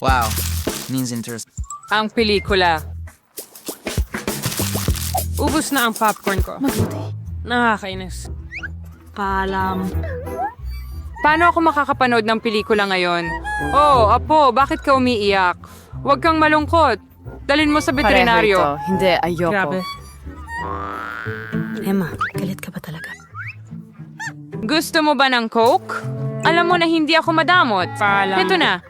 Wow, means interest. Ang pelikula. Ubus na ang popcorn ko. Nakakainis. Paano ako makakapanood ng pelikula ngayon? Oh, Apo, bakit ka umiiyak? Huwag kang malungkot. Dalin mo sa veterinaryo. Pareho ito. Hindi, ayoko. Grabe. Emma, galit ka ba talaga? Gusto mo ba ng Coke? Alam mo na hindi ako madamot. Ito na.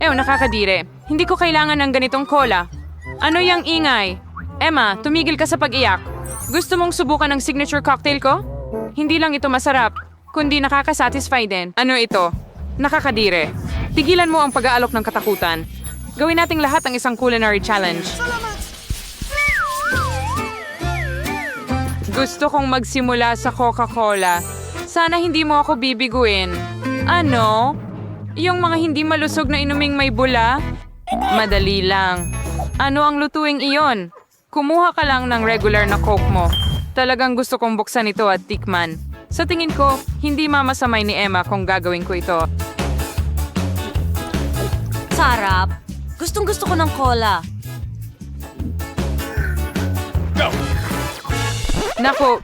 Nakakadire. Hindi ko kailangan ng ganitong cola. Ano yang ingay? Emma, tumigil ka sa pag-iyak. Gusto mong subukan ng signature cocktail ko? Hindi lang ito masarap, kundi nakakasatisfy din. Ano ito? Nakakadire. Tigilan mo ang pag-aalok ng katakutan. Gawin nating lahat ang isang culinary challenge. Gusto kong magsimula sa Coca-Cola. Sana hindi mo ako bibiguin. Ano? Yung mga hindi malusog na inuming may bula? Madali lang. Ano ang lutuing iyon? Kumuha ka lang ng regular na Coke mo. Talagang gusto kong buksan ito at tikman. Sa tingin ko, hindi mamasamay ni Emma kung gagawin ko ito. Sarap. Gustong-gusto ko ng cola. Naku,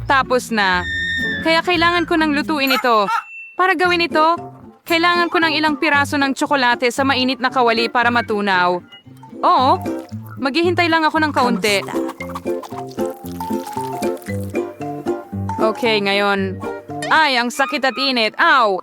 tapos na. Kaya kailangan ko ng lutuin ito. Para gawin ito, kailangan ko ng ilang piraso ng tsokolate sa mainit na kawali para matunaw. Oo, maghihintay lang ako ng kaunti. Okay, ngayon. Ay, ang sakit at init. Ow!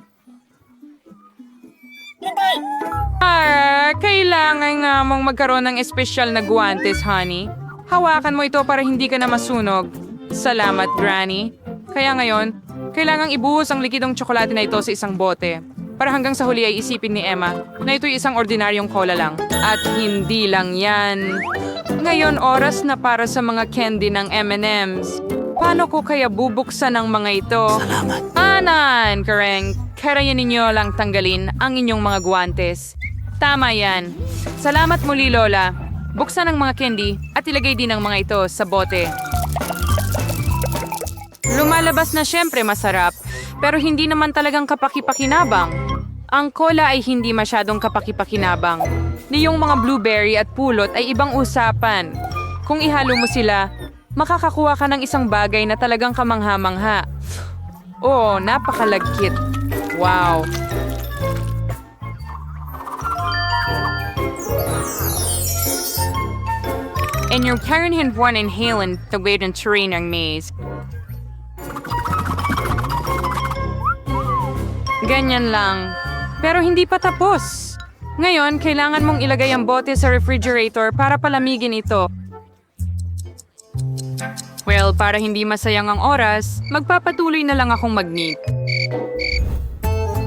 Kailangan nga mong magkaroon ng espesyal na guwantes, honey. Hawakan mo ito para hindi ka na masunog. Salamat, Granny. Kaya ngayon, kailangang ibuhos ang likidong tsokolate na ito sa isang bote. Para hanggang sa huli ay isipin ni Emma na ito'y isang ordinaryong cola lang. At hindi lang yan. Ngayon, oras na para sa mga candy ng M&M's. Paano ko kaya bubuksan ang mga ito? Salamat. Anan, Kareng. Kaya ninyo lang tanggalin ang inyong mga guwantes. Tama yan. Salamat muli, Lola. Buksan ang mga candy at ilagay din ang mga ito sa bote. Lumalabas na syempre masarap, pero hindi naman talagang kapaki-pakinabang. Ang cola ay hindi masyadong kapaki-pakinabang. Niyong mga blueberry at pulot ay ibang usapan. Kung ihalo mo sila, makakakuha ka ng isang bagay na talagang kamangha-mangha. Oh, napakalagkit. Wow. And your Karen Buwan and Halen tawid ng terrain ng maze. Ganyan lang. Pero hindi pa tapos. Ngayon, kailangan mong ilagay ang bote sa refrigerator para palamigin ito. Well, para hindi masayang ang oras, magpapatuloy na lang akong mag-knit.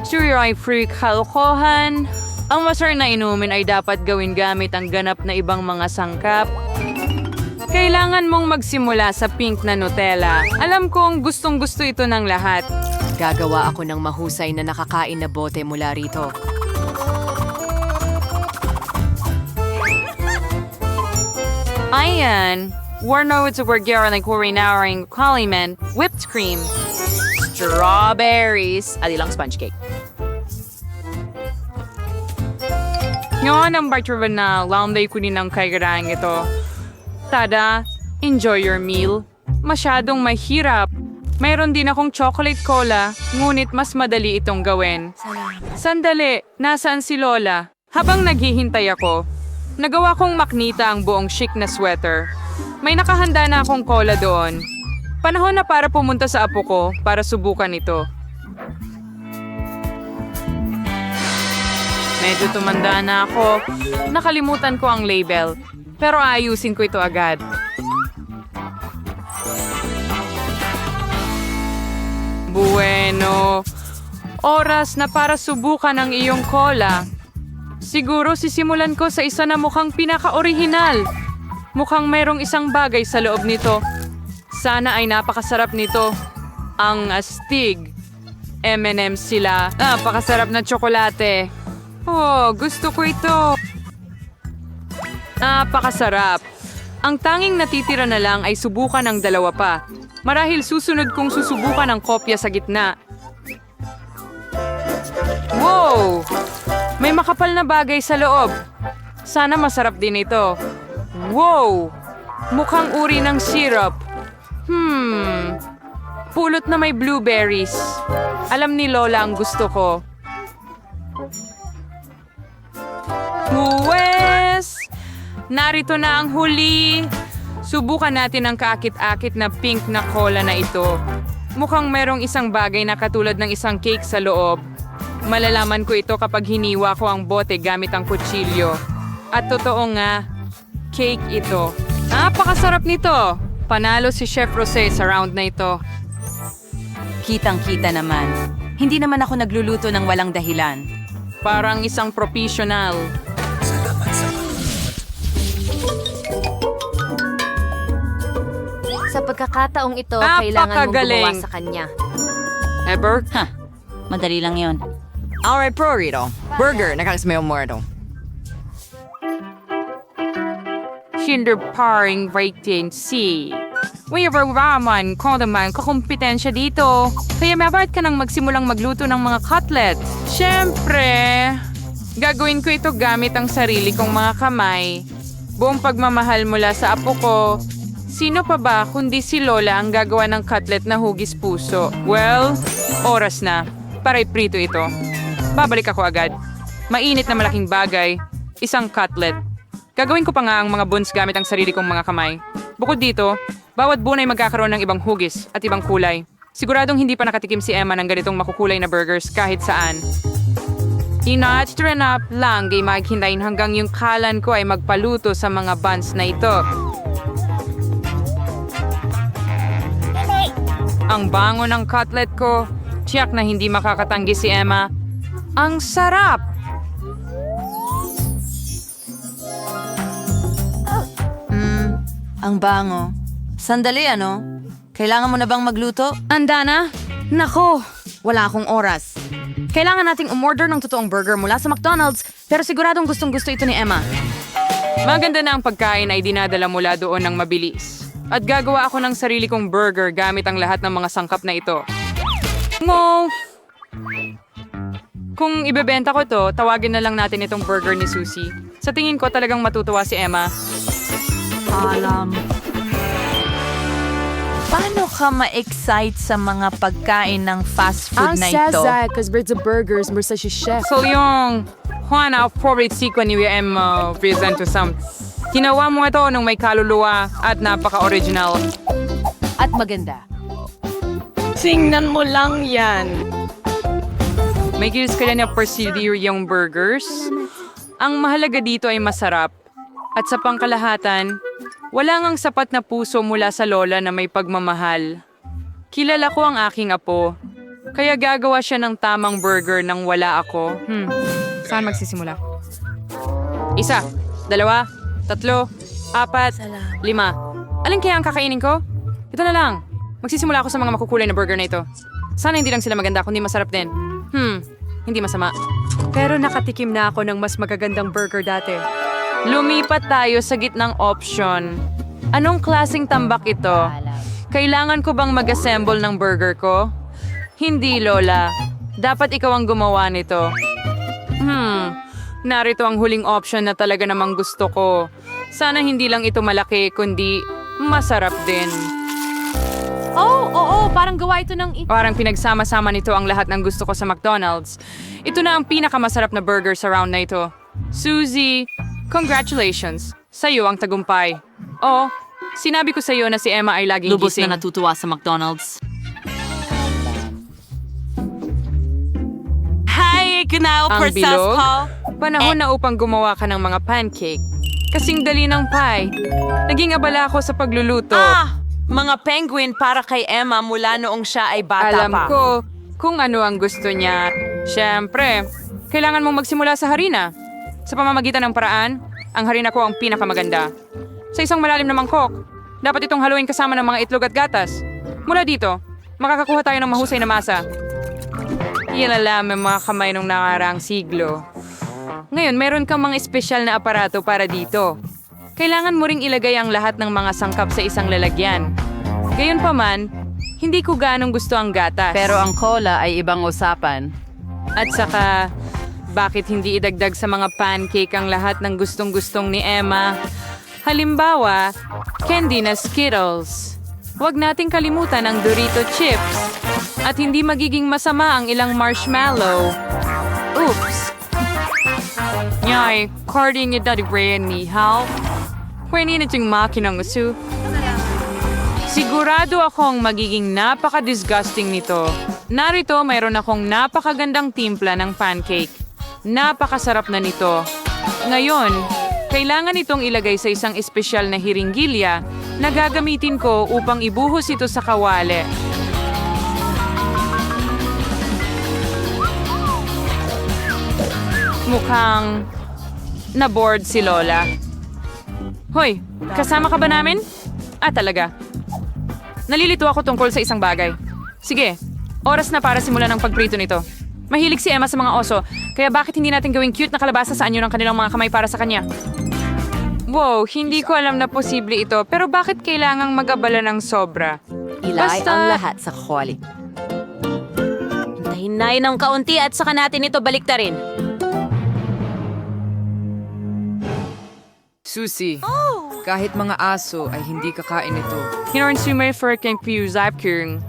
Sure ay freak kalokohan. Ang masarap na inumin ay dapat gawin gamit ang ganap na ibang mga sangkap. Kailangan mong magsimula sa pink na Nutella. Alam kong gustong-gusto ito ng lahat. Gagawa ako ng mahusay na nakakain na bote mula rito. Ayan. Warno sa Burgera ng Kurinauring Kaliman, whipped cream, strawberries, at ilang sponge cake. Ngayon ang bartraban na launday ko din ang kaigarang ito. Tada, enjoy your meal. Masyadong mahirap. Mayroon din akong chocolate cola, ngunit mas madali itong gawin. Sandali, nasaan si Lola? Habang naghihintay ako, nagawa kong maknita ang buong chic na sweater. May nakahanda na akong cola doon. Panahon na para pumunta sa apo ko para subukan ito. Medyo tumanda na ako. Nakalimutan ko ang label. Pero ayusin ko ito agad. Bueno. Oras na para subukan ang iyong cola. Siguro sisimulan ko sa isa na mukhang pinaka-orihinal. Mukhang mayroong isang bagay sa loob nito. Sana ay napakasarap nito. Ang astig. M&M's sila. Napakasarap na tsokolate. Oh, gusto ko ito. Napakasarap. Ang tanging natitira na lang ay subukan ng dalawa pa. Marahil susunod kong susubukan ang kopya sa gitna. Wow! May makapal na bagay sa loob. Sana masarap din ito. Wow! Mukhang uri ng syrup. Pulot na may blueberries. Alam ni Lola ang gusto ko. Huwes! Narito na ang huli. Subukan natin ang kaakit-akit na pink na cola na ito. Mukhang merong isang bagay na katulad ng isang cake sa loob. Malalaman ko ito kapag hiniwa ko ang bote gamit ang kutsilyo. At totoo nga, cake ito. Napakasarap nito! Panalo si Chef Rosé sa round na ito. Kitang-kita naman. Hindi naman ako nagluluto ng walang dahilan. Parang isang professional. Sa pagkakataong ito, kailangan mong Napakagaling. gumawa sa kanya. Ever? Madali lang yon. Alright, prorito. Burger, nakakasmayo mo ito. Kinder paring rating C. Wherever raman ko naman kakumpetensya dito. Kaya mabat ka nang magsimulang magluto ng mga cutlet. Siyempre, gagawin ko ito gamit ang sarili kong mga kamay. Buong pagmamahal mula sa apo ko. Sino pa ba kundi si Lola ang gagawa ng cutlet na hugis puso? Well, oras na. Para iprito ito. Babalik ako agad. Mainit na malaking bagay. Isang cutlet. Gagawin ko pa nga ang mga buns gamit ang sarili kong mga kamay. Bukod dito, bawat buwan ay magkakaroon ng ibang hugis at ibang kulay. Siguradong hindi pa nakatikim si Emma ng ganitong makukulay na burgers kahit saan. Ina-train up lang ay maghintayin hanggang yung kalan ko ay magpaluto sa mga buns na ito. Ang bango ng cutlet ko. Tiyak na hindi makakatanggi si Emma. Ang sarap! Ang bango. Sandali, ano? Kailangan mo na bang magluto? Andana? Nako, wala akong oras. Kailangan nating umorder ng totoong burger mula sa McDonald's, pero siguradong gustong-gusto ito ni Emma. Maganda na ang pagkain ay dinadala mula doon ng mabilis. At gagawa ako ng sarili kong burger gamit ang lahat ng mga sangkap na ito. Kung ibebenta ko to, tawagin na lang natin itong burger ni Susie. Sa tingin ko talagang matutuwa si Emma. Paano ka ma-excite sa mga pagkain ng fast food na ito? So yung Juan, ang favorite sequence ni Emma present to some. Ginawa mo ito nung may kaluluwa at napaka-original. At maganda. Tingnan mo lang yan. May gills ka na procedure yung burgers. Ang mahalaga dito ay masarap. At sa pangkalahatan, wala ngang sapat na puso mula sa lola na may pagmamahal. Kilala ko ang aking apo. Kaya gagawa siya ng tamang burger nang wala ako. Saan magsisimula? 1, 2, 3, 4, 5. Alin kaya ang kakainin ko? Ito na lang. Magsisimula ako sa mga makukulay na burger na ito. Sana hindi lang sila maganda, kundi masarap din. Hindi masama. Pero nakatikim na ako ng mas magagandang burger dati. Lumipat tayo sa gitnang option. Anong klaseng tambak ito? Kailangan ko bang mag-assemble ng burger ko? Hindi, Lola. Dapat ikaw ang gumawa nito. Narito ang huling option na talaga namang gusto ko. Sana hindi lang ito malaki, kundi masarap din. Oo, parang gawa ito ng... Parang pinagsama-sama nito ang lahat ng gusto ko sa McDonald's. Ito na ang pinakamasarap na burger sa round na ito. Susie, congratulations. Sa'yo ang tagumpay. Oh, sinabi ko sa'yo na si Emma ay laging Lubos gising. na natutuwa sa McDonald's. Hi, genau, Ang Princess bilog? Paul. Panahon na upang gumawa ka ng mga pancake. Kasing dali ng pie. Naging abala ako sa pagluluto. Mga penguin para kay Emma mula noong siya ay bata Alam pa. ko kung ano ang gusto niya. Siyempre, kailangan mong magsimula sa harina. Sa pamamagitan ng paraan, ang harina ko ang pinakamaganda. Sa isang malalim na mangkok, dapat itong haluin kasama ng mga itlog at gatas. Mula dito, makakakuha tayo ng mahusay na masa. Yan alam ang mga kamay nung nakaraang siglo. Ngayon, meron kang mga espesyal na aparato para dito. Kailangan mo ring ilagay ang lahat ng mga sangkap sa isang lalagyan. Gayunpaman, hindi ko ganong gusto ang gatas. Pero ang cola ay ibang usapan. At saka, Bakit hindi idagdag sa mga pancake ang lahat ng gustong-gustong ni Emma? Halimbawa, candy na Skittles. Huwag nating kalimutan ang Dorito chips. At hindi magiging masama ang ilang marshmallow. Oops! Nyay, carding ni Daddy Ray ni Hal. Pwede na tiyong makinang uso. Sigurado akong magiging napaka-disgusting nito. Narito, mayroon akong napakagandang timpla ng pancake. Napakasarap na nito. Ngayon, kailangan itong ilagay sa isang espesyal na hiringgilya na gagamitin ko upang ibuhos ito sa kawali. Mukhang na-board si Lola. Hoy, kasama ka ba namin? Talaga. Nalilito ako tungkol sa isang bagay. Sige, oras na para simulan ang pagprito nito. Mahilig si Emma sa mga oso, kaya bakit hindi natin gawing cute na kalabasa sa anyo ng kanilang mga kamay para sa kanya? Wow, hindi ko alam na posible ito, pero bakit kailangang mag-abala ng sobra? Ilay ang lahat sa kawali. Hinay ng kaunti at saka natin ito baliktarin. Susi, kahit mga aso ay hindi kakain ito. Hinarnsumay for kang Piyuzapkung.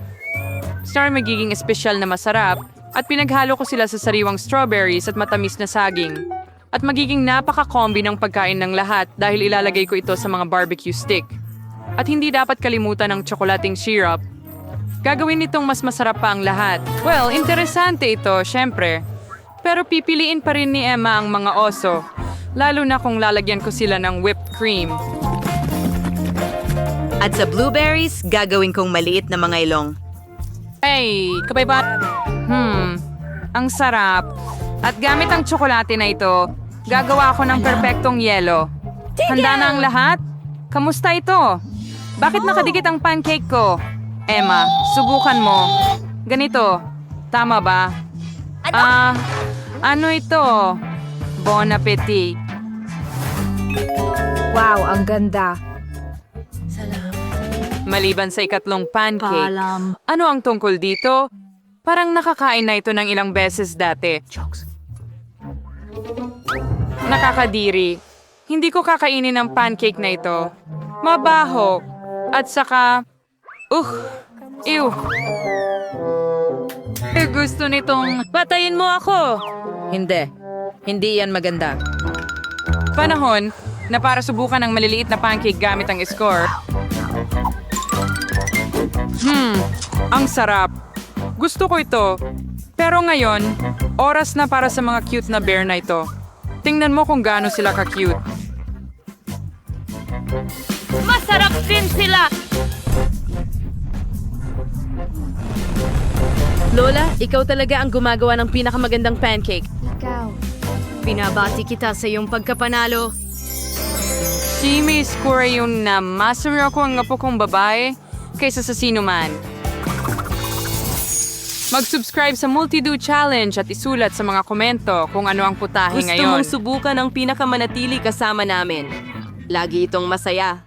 Star magiging espesyal na masarap at pinaghalo ko sila sa sariwang strawberries at matamis na saging. At magiging napaka-combi ng pagkain ng lahat dahil ilalagay ko ito sa mga barbecue stick. At hindi dapat kalimutan ang tsokolating syrup. Gagawin nitong mas masarap pa ang lahat. Well, interesante ito, syempre. Pero pipiliin pa rin ni Emma ang mga oso. Lalo na kung lalagyan ko sila ng whipped cream. At sa blueberries, gagawin kong maliit na mga ilong. Hey, kabay ba? Ang sarap. At gamit ang tsokolate na ito, gagawa ako ng perpektong yelo. Handa na ang lahat? Kamusta ito? Bakit nakadikit ang pancake ko? Emma, subukan mo. Ganito. Tama ba? Ano ito? Bon appetit. Wow, ang ganda. Maliban sa ikatlong pancake, ano ang tungkol dito? Parang nakakain na ito ng ilang beses dati. Nakakadiri. Hindi ko kakainin ang pancake na ito. Mabaho. At saka... Ew. Gusto nitong... Patayin mo ako! Hindi. Hindi yan maganda. Panahon na para subukan ang maliliit na pancake gamit ang score. Ang sarap. Gusto ko ito. Pero ngayon, oras na para sa mga cute na bear na ito. Tingnan mo kung gaano sila ka-cute. Masarap din sila! Lola, ikaw talaga ang gumagawa ng pinakamagandang pancake. Ikaw. Binabati kita sa iyong pagkapanalo. Si may score yung na masari ako ang apo kong babae kaysa sa sino man. Mag-subscribe sa Multi-Do Challenge at isulat sa mga komento kung ano ang putahe Gusto ngayon. mong subukan ang pinakamanatili kasama namin. Lagi itong masaya.